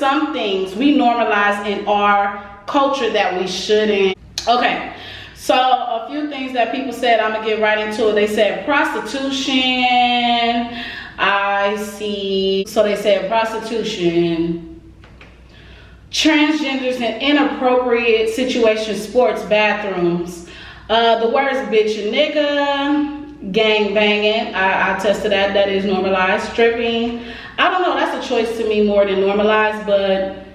some things we normalize in our culture that we shouldn't. Okay, so a few things that people said, I'm gonna get right into it. They said prostitution. I see, so they said prostitution, transgenders in inappropriate situations, sports, bathrooms, the words bitch and nigga, gang banging, I tested that is normalized. Stripping, I don't know, that's a choice to me more than normalized, but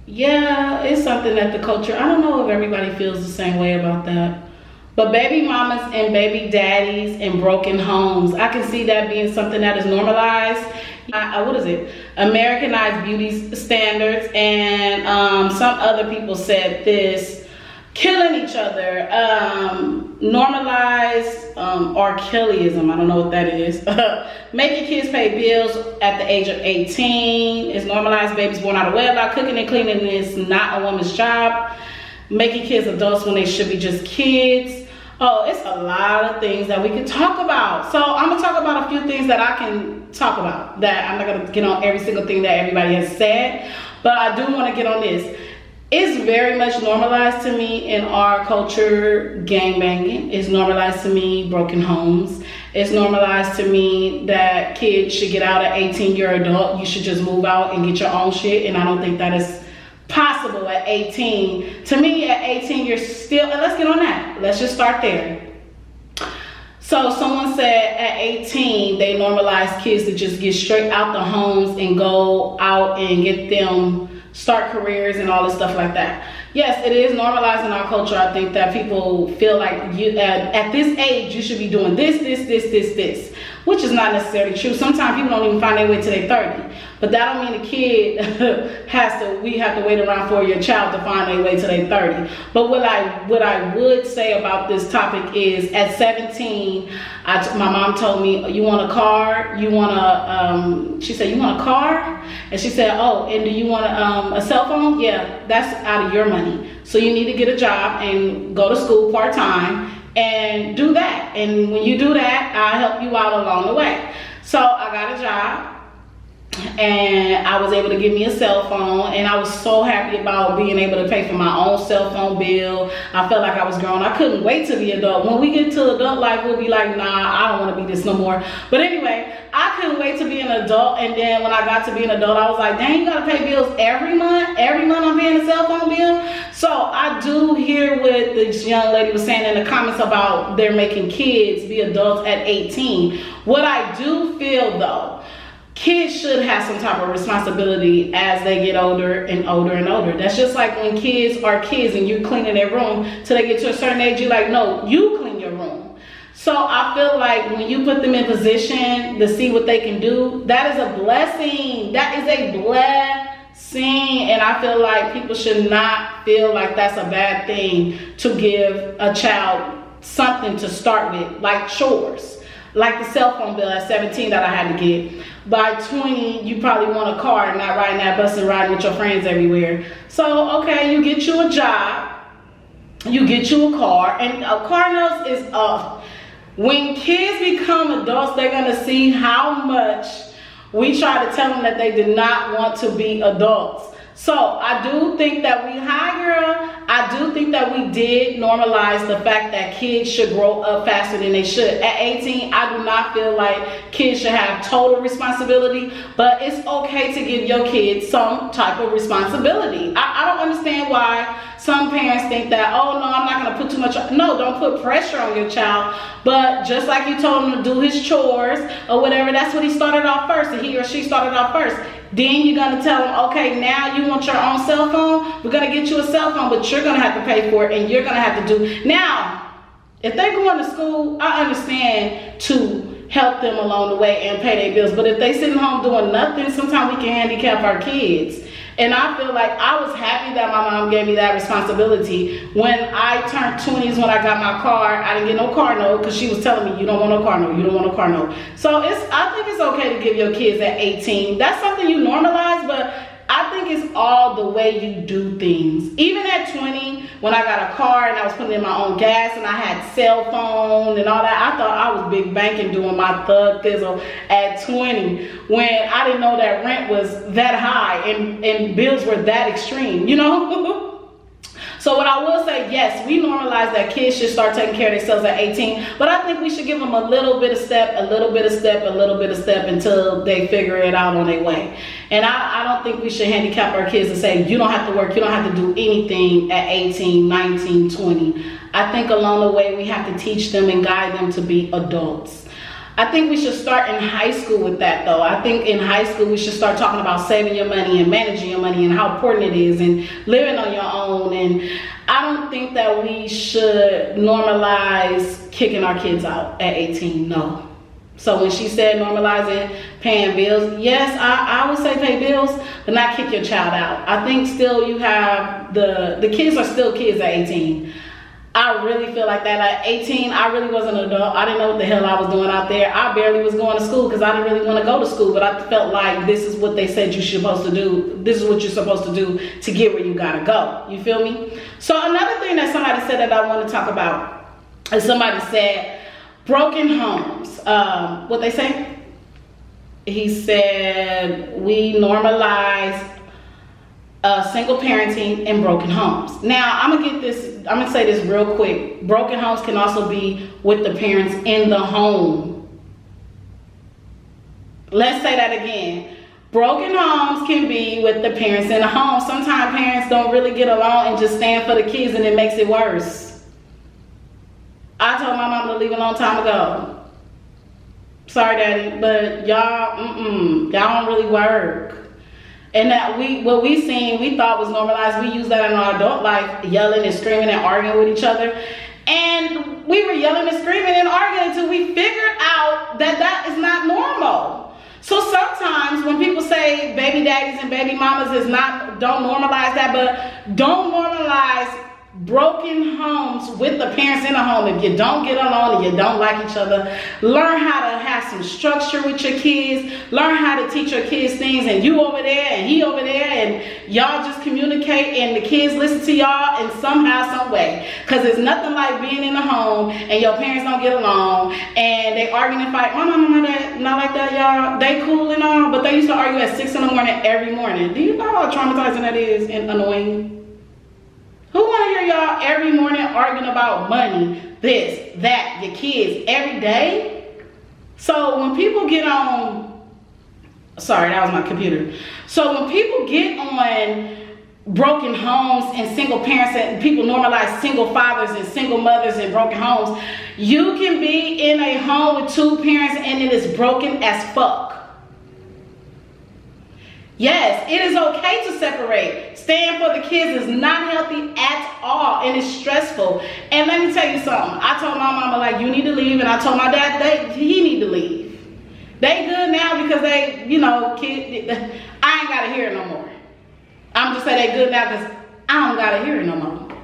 yeah, it's something that the culture, I don't know if everybody feels the same way about that. But baby mamas and baby daddies and broken homes, I can see that being something that is normalized. What is it? Americanized beauty standards, and some other people said this, killing each other, normalized R. Kellyism, I don't know what that is. Making kids pay bills at the age of 18 is normalized. Babies born out of wedlock, cooking and cleaning is not a woman's job. Making kids adults when they should be just kids. Oh, it's a lot of things that we can talk about. So I'm gonna talk about a few things that I can talk about. That I'm not gonna get on every single thing that everybody has said, but I do want to get on this. It's very much normalized to me in our culture, gangbanging. It's normalized to me, broken homes. It's normalized to me that kids should get out at 18, you're an adult. You should just move out and get your own shit, and I don't think that is possible at 18. To me, at 18, you're still, and let's get on that. Let's just start there. So someone said at 18, they normalize kids to just get straight out the homes and go out and get them, start careers and all this stuff like that. Yes, it is normalized in our culture. I think that people feel like you at this age, you should be doing this, which is not necessarily true. Sometimes people don't even find their way to their 30. But that don't mean the kid we have to wait around for your child to find their way to their 30. But what I would say about this topic is at 17, my mom told me, you want a car? You want a, she said, you want a car? And she said, oh, and do you want a cell phone? Yeah, that's out of your money. So you need to get a job and go to school part-time and do that. And when you do that, I'll help you out along the way. So I got a job. And I was able to get me a cell phone, and I was so happy about being able to pay for my own cell phone bill. I felt like I was grown. I couldn't wait to be adult. When we get to adult life, we'll be like, nah, I don't want to be this no more. But anyway, I couldn't wait to be an adult, and then when I got to be an adult, I was like, dang, you gotta pay bills every month? Every month I'm paying a cell phone bill? So I do hear what this young lady was saying in the comments about they're making kids be adults at 18. What I do feel though, kids should have some type of responsibility as they get older and older and older. That's just like when kids are kids and you're cleaning their room till they get to a certain age, you're like, no, you clean your room. So I feel like when you put them in position to see what they can do, that is a blessing. That is a blessing. And I feel like people should not feel like that's a bad thing to give a child something to start with, like chores. Like the cell phone bill at 17 that I had to get. By 20, you probably want a car and not riding that bus and riding with your friends everywhere. So, okay, you get you a job, you get you a car, and a car note is when kids become adults, they're gonna see how much we try to tell them that they did not want to be adults. So I do think that I do think that we did normalize the fact that kids should grow up faster than they should. At 18, I do not feel like kids should have total responsibility, but it's okay to give your kids some type of responsibility. I don't understand why some parents think that, oh no, I'm not gonna put too much, no, don't put pressure on your child. But just like you told him to do his chores or whatever, that's what he started off first, and he or she started off first. Then you're gonna tell them, okay, now you want your own cell phone? We're gonna get you a cell phone, but you're gonna have to pay for it, and you're gonna have to do. Now, if they're going to school, I understand to help them along the way and pay their bills. But if they sitting home doing nothing, sometimes we can handicap our kids. And I feel like I was happy that my mom gave me that responsibility. When I turned 20s, when I got my car, I didn't get no car note because she was telling me, you don't want no car note, you don't want no car note. So I think it's okay to give your kids at 18. That's something you normalize, but I think it's all the way you do things. Even at 20, when I got a car and I was putting in my own gas and I had cell phone and all that, I thought I was big banking doing my thug thizzle at 20 when I didn't know that rent was that high and bills were that extreme, you know? So what I will say, yes, we normalize that kids should start taking care of themselves at 18, but I think we should give them a little bit of step, a little bit of step, a little bit of step until they figure it out on their way. And I don't think we should handicap our kids and say, you don't have to work, you don't have to do anything at 18, 19, 20. I think along the way we have to teach them and guide them to be adults. I think we should start in high school with that though. I think in high school we should start talking about saving your money and managing your money and how important it is and living on your own. And I don't think that we should normalize kicking our kids out at 18, no. So when she said normalizing paying bills, yes, I would say pay bills, but not kick your child out. I think still you have, the kids are still kids at 18. I really feel like that. At 18, I really wasn't an adult. I didn't know what the hell I was doing out there. I barely was going to school because I didn't really want to go to school, but I felt like this is what they said you're supposed to do. This is what you're supposed to do to get where you gotta go. You feel me? So another thing that somebody said that I want to talk about is somebody said broken homes. What they say? He said we normalize single parenting and broken homes. Now, I'm gonna say this real quick. Broken homes can also be with the parents in the home. Let's say that again. Broken homes can be with the parents in the home. Sometimes parents don't really get along and just stand for the kids and it makes it worse. I told my mom to leave a long time ago. Sorry, Daddy, but y'all don't really work. And that what we seen, we thought was normalized. We use that in our adult life, yelling and screaming and arguing with each other. And we were yelling and screaming and arguing until we figured out that that is not normal. So sometimes when people say baby daddies and baby mamas don't normalize that, but don't normalize broken homes with the parents in the home. If you don't get along and you don't like each other, learn how to have some structure with your kids. Learn how to teach your kids things, and you over there and he over there, and y'all just communicate and the kids listen to y'all in somehow, some way. Because it's nothing like being in the home and your parents don't get along and they argue and fight. My mom and my dad not like that, y'all. They cool and all, but they used to argue at 6 in the morning every morning. Do you know how traumatizing that is and annoying? Who want to hear y'all every morning arguing about money, this, that, your kids, every day? So when people get on, sorry, that was my computer. So when people get on broken homes and single parents and people normalize single fathers and single mothers and broken homes, you can be in a home with two parents and it is broken as fuck. Yes, it is okay to separate. Staying for the kids is not healthy at all and it's stressful. And let me tell you something. I told my mama, like, you need to leave, and I told my dad he need to leave. They good now because they, you know, I ain't gotta hear it no more. I'm just saying they good now because I don't gotta hear it no more.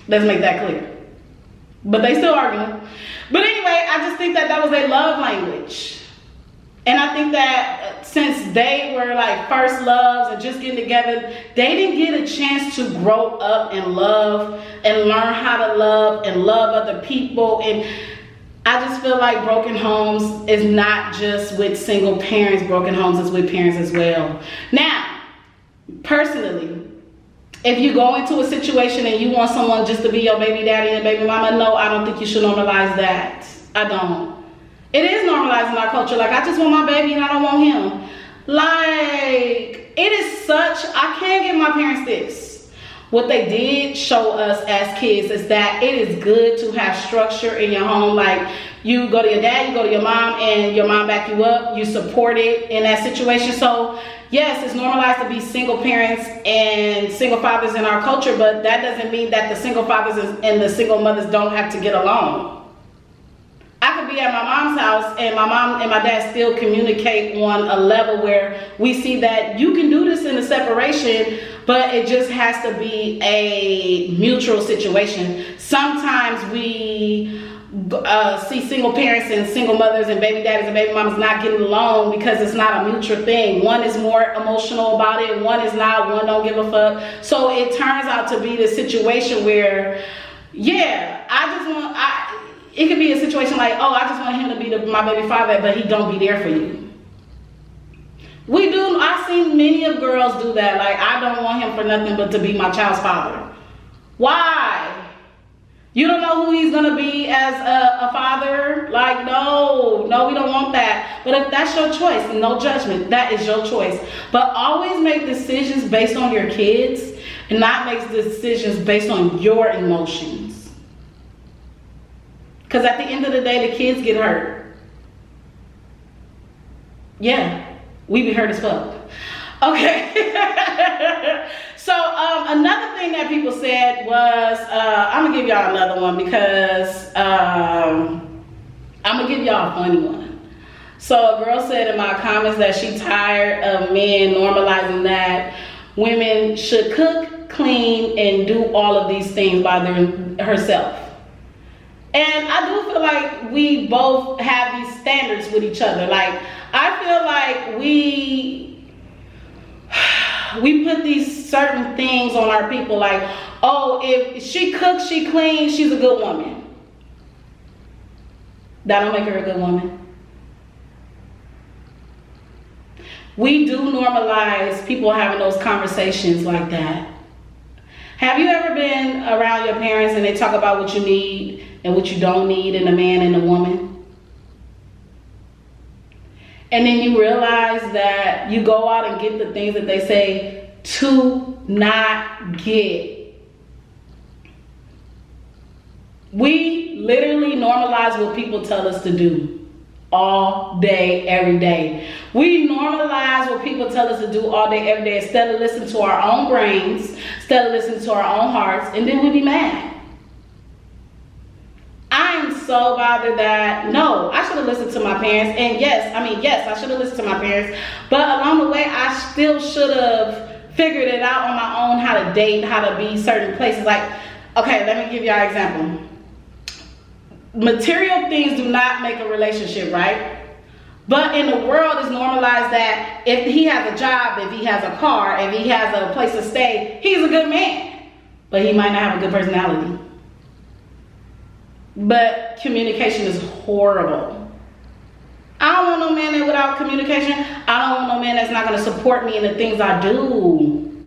Let's make that clear. But they still arguing. But anyway, I just think that that was their love language. And I think that since they were like first loves and just getting together, they didn't get a chance to grow up and love and learn how to love and love other people. And I just feel like broken homes is not just with single parents. Broken homes is with parents as well. Now, personally, if you go into a situation and you want someone just to be your baby daddy and baby mama, no, I don't think you should normalize that. I don't. It is normalized in our culture. Like, I just want my baby and I don't want him. Like, it is such, I can't give my parents this. What they did show us as kids is that it is good to have structure in your home. Like, you go to your dad, you go to your mom, and your mom back you up. You support it in that situation. So, yes, it's normalized to be single parents and single fathers in our culture, but that doesn't mean that the single fathers and the single mothers don't have to get along. I could be at my mom's house and my mom and my dad still communicate on a level where we see that you can do this in a separation, but it just has to be a mutual situation. Sometimes we see single parents and single mothers and baby daddies and baby mamas not getting along because it's not a mutual thing. One is more emotional about it, and one is not. One don't give a fuck. So it turns out to be the situation where, yeah, it could be a situation like, oh, I just want him to be my baby father, but he don't be there for you. I've seen many of girls do that. Like, I don't want him for nothing but to be my child's father. Why? You don't know who he's gonna be as a father? Like, no, we don't want that. But if that's your choice, no judgment, that is your choice. But always make decisions based on your kids and not make decisions based on your emotions. Because at the end of the day, the kids get hurt. Yeah, we be hurt as fuck. Okay. So another thing that people said was, I'm gonna give y'all another one because I'm gonna give y'all a funny one. So a girl said in my comments that she tired of men normalizing that women should cook, clean, and do all of these things by herself. And I do feel like we both have these standards with each other. Like, I feel like we put these certain things on our people, like, oh, if she cooks, she cleans, she's a good woman. That don't make her a good woman. We do normalize people having those conversations like that. Have you ever been around your parents and they talk about what you need and what you don't need in a man and a woman? And then you realize that you go out and get the things that they say to not get. We literally normalize what people tell us to do all day, every day. We normalize what people tell us to do all day, every day, instead of listening to our own brains, instead of listening to our own hearts, and then we be mad. I'm so bothered that, no, I should have listened to my parents. And yes, I should have listened to my parents. But along the way, I still should have figured it out on my own, how to date, how to be certain places. Like, okay, let me give y'all an example. Material things do not make a relationship, right? But in the world, it's normalized that if he has a job, if he has a car, if he has a place to stay, he's a good man. But he might not have a good personality. But communication is horrible. I don't want no man that without communication. I don't want no man that's not going to support me in the things I do.